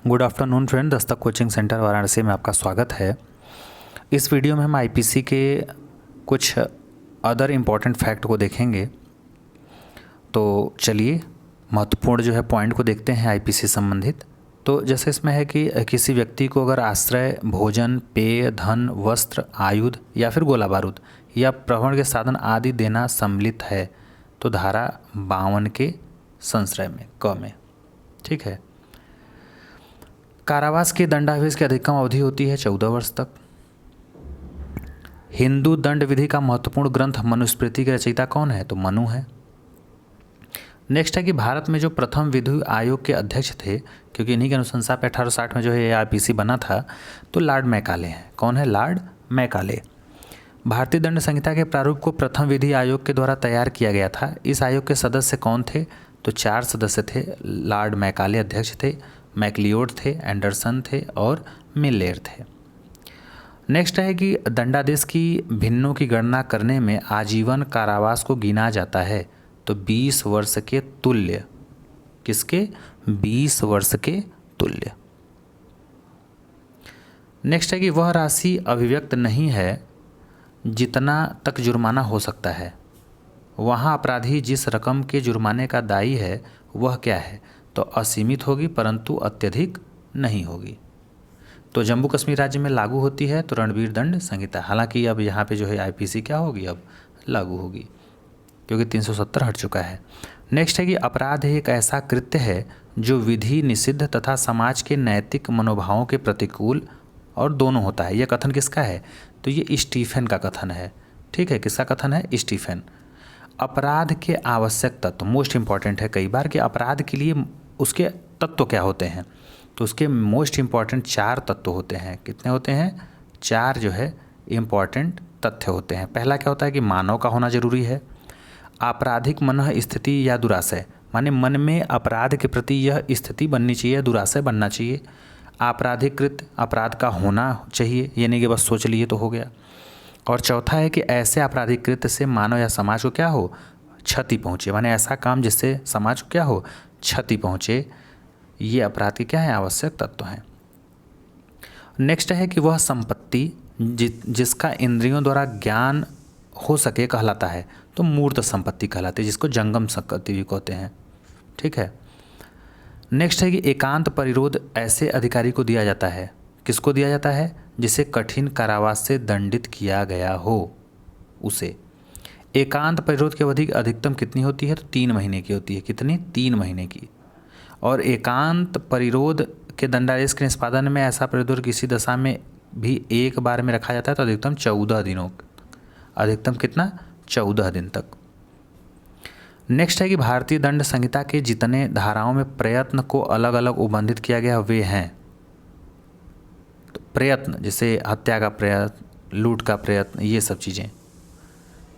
Good afternoon friend, Dastak coaching centre Varanasi में आपका स्वागत है। इस वीडियो में हम आईपीसी के कुछ अदर इम्पॉर्टेंट फैक्ट को देखेंगे। तो चलिए महत्वपूर्ण जो है पॉइंट को देखते हैं आईपीसी संबंधित। तो जैसे इसमें है कि किसी व्यक्ति को अगर आश्रय, भोजन, पेय, धन, वस्त्र, आयुध या फिर गोला बारूद या प्रहरण के साधन आदि देना सम्मिलित है तो धारा 52 के संश्रय में क में, ठीक है। कारावास के दंडावेश की अधिकतम अवधि होती है 14 वर्ष तक। हिंदू दंड विधि का महत्वपूर्ण ग्रंथ मनुस्मृति के रचयिता कौन है? तो मनु है। नेक्स्ट है कि भारत में जो प्रथम विधि आयोग के अध्यक्ष थे, क्योंकि इन्हीं के अनुशंसा पे 1860 में जो है आईपीसी बना था, तो लॉर्ड मैकाले हैं। कौन है? Lord Macaulay. भारतीय दंड संहिता के प्रारूप को प्रथम विधि आयोग के द्वारा तैयार किया गया था। इस आयोग के सदस्य कौन थे? तो 4 सदस्य थे। लॉर्ड मैकाले अध्यक्ष थे, मैकलियोड थे, एंडरसन थे और मिलेर थे। नेक्स्ट है कि दंडादेश की भिन्नों की गणना करने में आजीवन कारावास को गिना जाता है, तो 20 वर्ष के तुल्य। किसके? 20 वर्ष के तुल्य। नेक्स्ट है कि वह राशि अभिव्यक्त नहीं है जितना तक जुर्माना हो सकता है। वहाँ अपराधी जिस रकम के जुर्माने का दायी है वह क्या है? तो असीमित होगी परंतु अत्यधिक नहीं होगी। तो जम्मू कश्मीर राज्य में लागू होती है तो रणवीर दंड संहिता। हालांकि अब यहाँ पे जो है आईपीसी क्या होगी? अब लागू होगी, क्योंकि 370 हट चुका है। नेक्स्ट है कि अपराध एक ऐसा कृत्य है जो विधि निषिद्ध तथा समाज के नैतिक मनोभावों के प्रतिकूल और दोनों होता है। यह कथन किसका है? तो ये स्टीफन का कथन है, ठीक है। किसका कथन है? स्टीफन। अपराध के आवश्यक तत्व, मोस्ट इंपॉर्टेंट है कई बार कि अपराध के लिए उसके तत्व क्या होते हैं। तो उसके मोस्ट इम्पॉर्टेंट 4 तत्व होते हैं। कितने होते हैं? 4 जो है इम्पॉर्टेंट तथ्य होते हैं। पहला क्या होता है कि मानव का होना जरूरी है। आपराधिक मन स्थिति या दुराशय, माने मन में अपराध के प्रति यह स्थिति बननी चाहिए, दुराशय बनना चाहिए। आपराधिकृत अपराध का होना चाहिए, ये नहीं कि बस सोच लिए तो हो गया। और चौथा है कि ऐसे आपराधिक कृत्य से मानव या समाज को क्या हो? क्षति पहुँचे, माने ऐसा काम जिससे समाज को क्या हो? क्षति पहुँचे। ये अपराध के क्या है? आवश्यक तत्व हैं। नेक्स्ट है कि वह संपत्ति जिसका इंद्रियों द्वारा ज्ञान हो सके कहलाता है, तो मूर्त संपत्ति कहलाती है, जिसको जंगम संपत्ति भी कहते हैं, ठीक है। नेक्स्ट है कि एकांत परिरोध ऐसे अधिकारी को दिया जाता है। किसको दिया जाता है? जिसे कठिन कारावास से दंडित किया गया हो उसे। एकांत परिरोध की अवधि अधिकतम कितनी होती है? तो 3 महीने की होती है। कितनी? 3 महीने की। और एकांत परिरोध के दंडादेश के निष्पादन में ऐसा परिरोध किसी दशा में भी एक बार में रखा जाता है, तो अधिकतम 14 दिनों। अधिकतम कितना? 14 दिन तक। नेक्स्ट है कि भारतीय दंड संहिता के जितने धाराओं में प्रयत्न को अलग अलग उबंधित किया गया वे हैं। तो प्रयत्न जैसे हत्या का प्रयत्न, लूट का प्रयत्न, ये सब चीज़ें।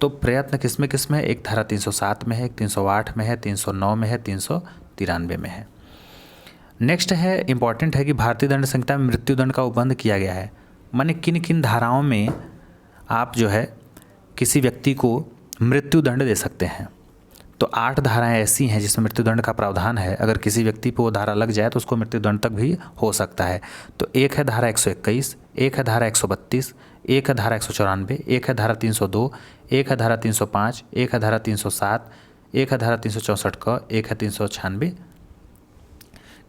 तो प्रयत्न किसमें किसमें है? एक धारा 307 में है, एक 308 में है, 309 में है, 393 में है। नेक्स्ट है इंपॉर्टेंट है कि भारतीय दंड संहिता में मृत्युदंड का उपबंध किया गया है। माने किन किन धाराओं में आप जो है किसी व्यक्ति को मृत्युदंड दे सकते हैं। तो 8 धाराएं ऐसी हैं जिसमें मृत्युदंड का प्रावधान है। अगर किसी व्यक्ति पर वो धारा लग जाए तो उसको मृत्युदंड तक भी हो सकता है। तो एक है धारा 121, एक है धारा 132, एक है धारा 194, एक है धारा 302, एक है धारा 305, एक है धारा 307, एक है धारा 364 का, एक है 396।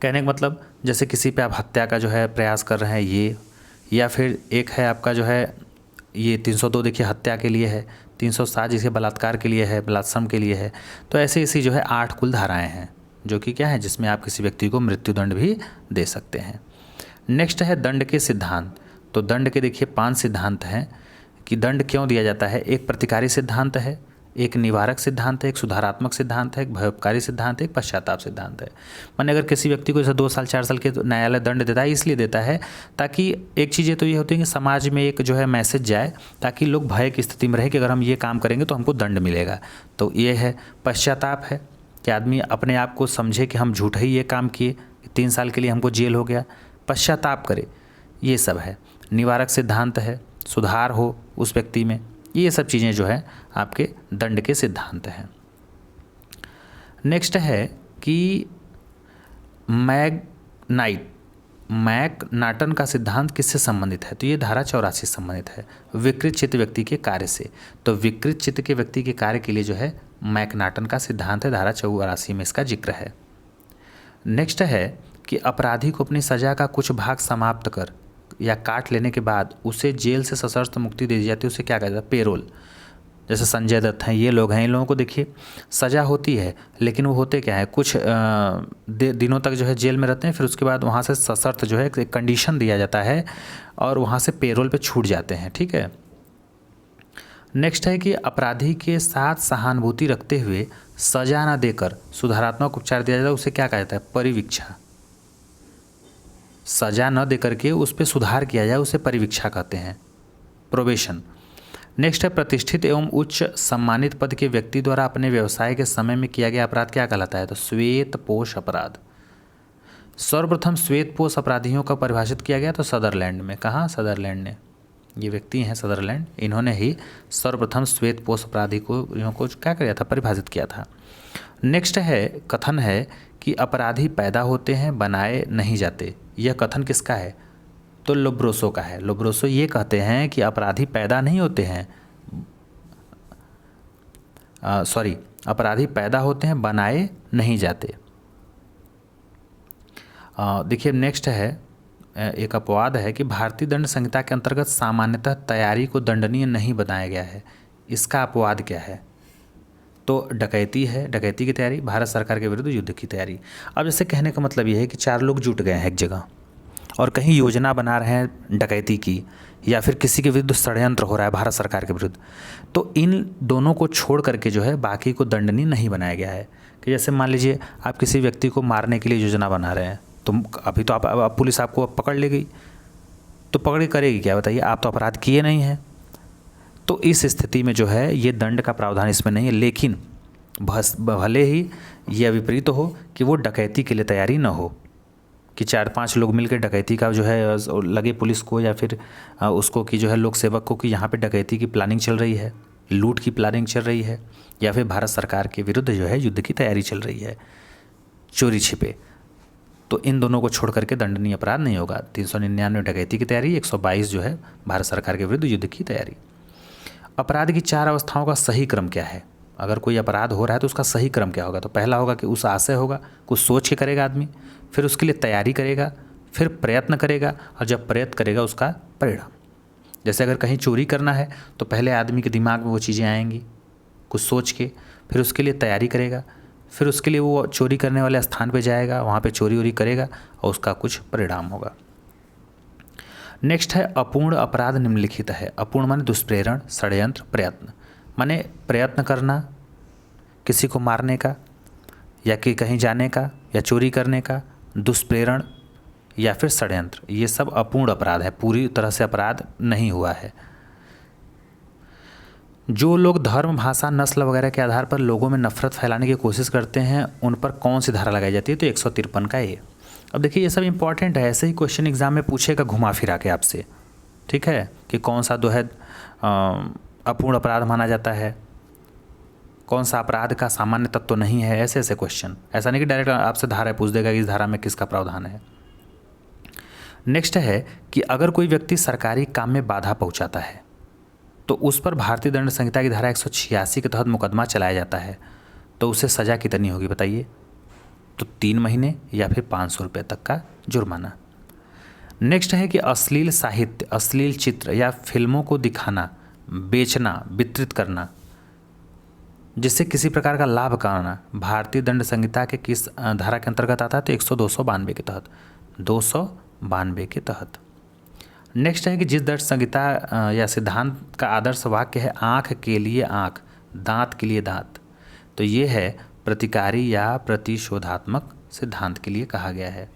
कहने का मतलब जैसे किसी पे आप हत्या का जो है प्रयास कर रहे हैं ये, या फिर एक है आपका जो है ये 302 देखिए हत्या के लिए है, 307 जिसके बलात्कार के लिए है, बलात्सम के लिए है। तो ऐसे ऐसी जो है 8 कुल धाराएं हैं जो कि क्या है, जिसमें आप किसी व्यक्ति को मृत्युदंड भी दे सकते हैं। नेक्स्ट है दंड के सिद्धांत। तो दंड के देखिए 5 सिद्धांत हैं कि दंड क्यों दिया जाता है। एक प्रतिकारी सिद्धांत है, एक निवारक सिद्धांत है, एक सुधारात्मक सिद्धांत है, एक भयोपकारी सिद्धांत है, एक पश्चाताप सिद्धांत है। माने अगर किसी व्यक्ति को जैसे 2 साल 4 साल के न्यायालय दंड देता है, इसलिए देता है ताकि एक चीज़ें तो ये होती है कि समाज में एक जो है मैसेज जाए, ताकि लोग भय की स्थिति में रहे कि अगर हम ये काम करेंगे तो हमको दंड मिलेगा। तो ये है। पश्चाताप है कि आदमी अपने आप को समझे कि हम झूठा ही ये काम किए, 3 साल के लिए हमको जेल हो गया, पश्चाताप करे, ये सब है। निवारक सिद्धांत है, सुधार हो उस व्यक्ति में, ये सब चीज़ें जो है आपके दंड के सिद्धांत हैं। नेक्स्ट है कि मैग्नाइट मैकनाटन का सिद्धांत किससे संबंधित है? तो ये धारा 84 संबंधित है, विकृत चित्त व्यक्ति के कार्य से। तो विकृत चित्त के व्यक्ति के कार्य के लिए जो है मैकनाटन का सिद्धांत है, धारा 84 में इसका जिक्र है। नेक्स्ट है कि अपराधी को अपनी सज़ा का कुछ भाग समाप्त कर या काट लेने के बाद उसे जेल से सशर्त मुक्ति दे दी जाती है, उसे क्या कहते हैं? पेरोल। जैसे संजय दत्त हैं, ये लोग हैं, इन लोगों को देखिए सज़ा होती है, लेकिन वो होते क्या है, कुछ दिनों तक जो है जेल में रहते हैं, फिर उसके बाद वहाँ से सशर्त जो है एक कंडीशन दिया जाता है और वहाँ से पेरोल पे छूट जाते हैं। ठीक है। नेक्स्ट है कि अपराधी के साथ सहानुभूति रखते हुए सजा न देकर सुधारात्मक उपचार दिया जाता है, उसे क्या कहा जाता है? परिवीक्षा। सजा न देकर के उस पर सुधार किया जाए, उसे परिवीक्षा कहते हैं, प्रोबेशन। नेक्स्ट है प्रतिष्ठित एवं उच्च सम्मानित पद के व्यक्ति द्वारा अपने व्यवसाय के समय में किया गया अपराध क्या कहलाता है? तो श्वेतपोश अपराध। सर्वप्रथम श्वेतपोश अपराधियों का परिभाषित किया गया तो सदरलैंड में। कहाँ? सदरलैंड ने, ये व्यक्ति हैं सदरलैंड, इन्होंने ही सर्वप्रथम श्वेतपोश अपराधी को क्या किया था? परिभाषित किया था। नेक्स्ट है कथन है कि अपराधी पैदा होते हैं, बनाए नहीं जाते। यह कथन किसका है? तो लोब्रोसो का है। लोब्रोसो ये कहते हैं कि अपराधी पैदा नहीं होते हैं, अपराधी पैदा होते हैं, बनाए नहीं जाते। देखिए नेक्स्ट है एक अपवाद है कि भारतीय दंड संहिता के अंतर्गत सामान्यतः तैयारी को दंडनीय नहीं बनाया गया है। इसका अपवाद क्या है? तो डकैती है, डकैती की तैयारी, भारत सरकार के विरुद्ध युद्ध की तैयारी। अब जैसे कहने का मतलब ये है कि चार लोग जुट गए हैं एक जगह और कहीं योजना बना रहे हैं डकैती की, या फिर किसी के विरुद्ध षड्यंत्र हो रहा है भारत सरकार के विरुद्ध, तो इन दोनों को छोड़ करके जो है बाकी को दंडनीय नहीं बनाया गया है। कि जैसे मान लीजिए आप किसी व्यक्ति को मारने के लिए योजना बना रहे हैं, तो अभी तो आप पुलिस आपको पकड़ ले गई, तो पकड़ के करेगी क्या? बताइए, आप तो अपराध किए नहीं हैं। तो इस स्थिति में जो है ये दंड का प्रावधान इसमें नहीं है। लेकिन भले ही यह विपरीत हो कि वो डकैती के लिए तैयारी न हो, कि 4-5 लोग मिलकर डकैती का जो है लगे पुलिस को या फिर उसको कि जो है लोक सेवक को कि यहाँ पे डकैती की प्लानिंग चल रही है, लूट की प्लानिंग चल रही है, या फिर भारत सरकार के विरुद्ध जो है युद्ध की तैयारी चल रही है, चोरी छिपे। तो इन दोनों को छोड़ करके दंडनीय अपराध नहीं होगा। 399 डकैती की तैयारी, 122 जो है भारत सरकार के विरुद्ध युद्ध की तैयारी। अपराध की 4 अवस्थाओं का सही क्रम क्या है? अगर कोई अपराध हो रहा है तो उसका सही क्रम क्या होगा? तो पहला होगा कि उस आशय होगा, कुछ सोच के करेगा आदमी, फिर उसके लिए तैयारी करेगा, फिर प्रयत्न करेगा, और जब प्रयत्न करेगा उसका परिणाम। जैसे अगर कहीं चोरी करना है तो पहले आदमी के दिमाग में वो चीज़ें आएंगी कुछ सोच के, फिर उसके लिए तैयारी करेगा, फिर उसके लिए वो चोरी करने वाले स्थान पे जाएगा, वहाँ पे चोरी वोरी करेगा और उसका कुछ परिणाम होगा। नेक्स्ट है अपूर्ण अपराध निम्नलिखित है। अपूर्ण माने दुष्प्रेरण, षड्यंत्र, प्रयत्न। माने प्रयत्न करना किसी को मारने का या कि कहीं जाने का या चोरी करने का, दुष्प्रेरण या फिर षड्यंत्र, ये सब अपूर्ण अपराध है, पूरी तरह से अपराध नहीं हुआ है। जो लोग धर्म, भाषा, नस्ल वगैरह के आधार पर लोगों में नफरत फैलाने की कोशिश करते हैं उन पर कौन सी धारा लगाई जाती है? तो 153 का ये। अब देखिए ये सब इंपॉर्टेंट है, ऐसे ही क्वेश्चन एग्जाम में पूछेगा घुमा फिरा के आपसे, ठीक है, कि कौन सा जो है अपूर्ण अपराध माना जाता है, कौन सा अपराध का सामान्य तत्व तो नहीं है, ऐसे ऐसे क्वेश्चन। ऐसा नहीं कि डायरेक्ट आपसे धारा पूछ देगा कि इस धारा में किसका प्रावधान है। नेक्स्ट है कि अगर कोई व्यक्ति सरकारी काम में बाधा पहुंचाता है तो उस पर भारतीय दंड संहिता की धारा 186 के तहत मुकदमा चलाया जाता है, तो उसे सज़ा कितनी होगी बताइए? तो 3 महीने या फिर 500 रुपये तक का जुर्माना। नेक्स्ट है कि अश्लील साहित्य, अश्लील चित्र या फिल्मों को दिखाना, बेचना, वितरित करना, जिससे किसी प्रकार का लाभ कमाना भारतीय दंड संहिता के किस धारा के अंतर्गत आता है? तो 292 के तहत, 292 के तहत। नेक्स्ट है कि जिस दंड संहिता या सिद्धांत का आदर्श वाक्य है आँख के लिए आँख, दांत के लिए दांत, तो ये है प्रतिकारी या प्रतिशोधात्मक सिद्धांत के लिए कहा गया है।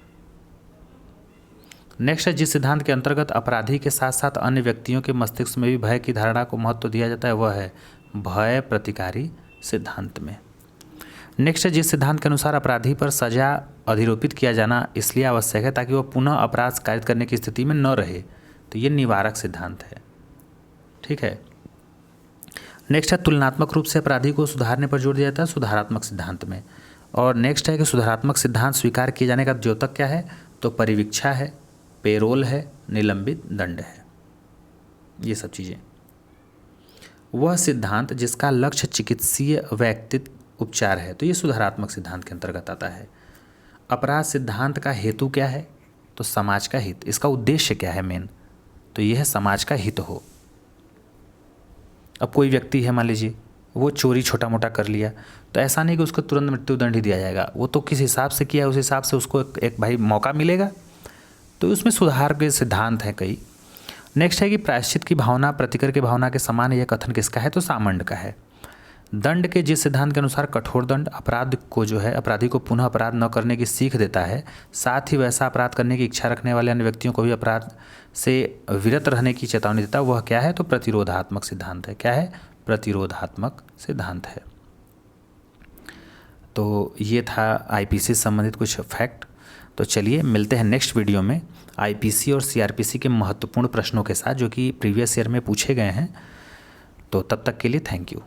नेक्स्ट है जिस सिद्धांत के अंतर्गत अपराधी के साथ साथ अन्य व्यक्तियों के मस्तिष्क में भी भय की धारणा को महत्व दिया जाता है, वह है भय प्रतिकारी सिद्धांत में। नेक्स्ट है जिस सिद्धांत के अनुसार अपराधी पर सजा अधिरोपित किया जाना इसलिए आवश्यक है ताकि वह पुनः अपराध कारित करने की स्थिति में न रहे, तो ये निवारक सिद्धांत है, ठीक है। नेक्स्ट है तुलनात्मक रूप से अपराधी को सुधारने पर जोर दिया जाता है सुधारात्मक सिद्धांत में। और नेक्स्ट है कि सुधारात्मक सिद्धांत स्वीकार किए जाने का द्योतक क्या है? तो परिवीक्षा है। पेरोल है, निलंबित दंड है, ये सब चीज़ें। वह सिद्धांत जिसका लक्ष्य चिकित्सीय व्यक्तित्व उपचार है, तो ये सुधारात्मक सिद्धांत के अंतर्गत आता है। अपराध सिद्धांत का हेतु क्या है, तो समाज का हित। इसका उद्देश्य क्या है मेन, तो यह है समाज का हित हो। अब कोई व्यक्ति है, मान लीजिए वो चोरी छोटा मोटा कर लिया, तो ऐसा नहीं कि उसको तुरंत मृत्युदंड ही दिया जाएगा, वो तो किस हिसाब से किया है उस हिसाब से उसको एक भाई मौका मिलेगा, तो उसमें सुधार के सिद्धांत हैं कई। नेक्स्ट है कि प्रायश्चित की भावना प्रतिकर की भावना के समान यह कथन किसका है, तो सामंड का है। दंड के जिस सिद्धांत के अनुसार कठोर दंड अपराध को जो है अपराधी को पुनः अपराध न करने की सीख देता है, साथ ही वैसा अपराध करने की इच्छा रखने वाले अन्य व्यक्तियों को भी अपराध से विरत रहने की चेतावनी देता है। वह क्या है, तो प्रतिरोधात्मक सिद्धांत है। क्या है, प्रतिरोधात्मक सिद्धांत है। तो ये था आईपीसी से संबंधित कुछ फैक्ट। तो चलिए मिलते हैं नेक्स्ट वीडियो में आईपीसी और सीआरपीसी के महत्वपूर्ण प्रश्नों के साथ, जो कि प्रीवियस ईयर में पूछे गए हैं। तो तब तक के लिए थैंक यू।